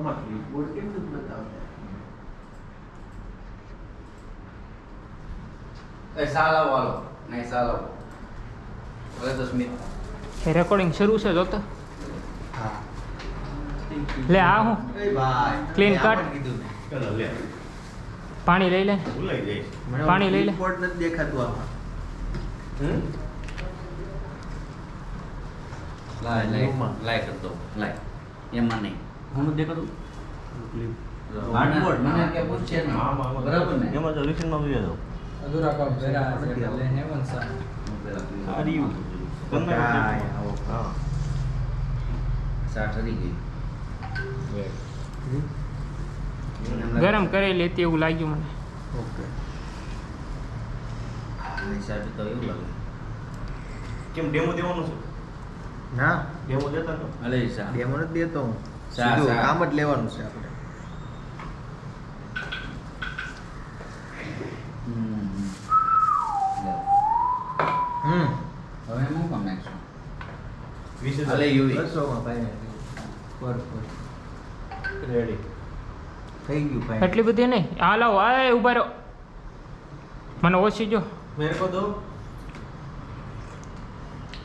આમાં ક્લિપબોર્ડ કેમ નથી બતાવતા? એ સાલા વાળો નહીં સાલા હવે તો સ્મિત એ રેકોર્ડિંગ શરૂ છે જોતો હા લે આ હું એ ભાઈ Clean મેં cut. આમાં કીધું ને. ચાલો લે પાણી લઈ લે ભૂલાઈ જઈશ મને પાણી લઈ લે. ક્લિપબોર્ડ નથી દેખાતું આમાં. લાય લાય કરતો લાય એમાં નહીં હું દેખાડું Hardboard. મને કે પૂછશે ને બરાબર ને એમાં તો રિફિલમાં ભરી દો અધૂરા કામ કર્યા છે એટલે હેમંત સર આ રહ્યું કાંઈ આવો. હા સાઠ હરી ગઈ ગરમ કરેલી હતી એવું લાગ્યું મને ઓકે સાઠ તો એવું લાગે કેમ ડેમો દેવાનો છે ના ડેમો દેતા તો અલે સા ડેમો નથી દેતો હું સા, સીધું સા. કામ જ લેવાનું છે આપણે. હવે હું કામ નાખશું 20,000 અલે યુવી બસોમાં ભાઈ પર રેડી થઈ ગયું ભાઈ. એટલી બધી નહીં આ લાવો આ ઉભા રહો મને ઓછી જો મેરે કો દો.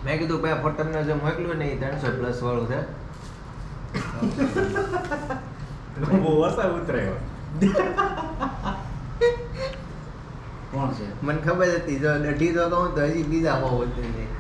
મેં કીધું ભાઈ ફોટોને જે મોકલ્યું ને એ 300 પ્લસ વાળું છે. બહુ વરસાદ ઉતરાયો કોણ છે મને ખબર હતી જો 1.5 તો કહું તો હજી બીજામાં ઉતરી જાય.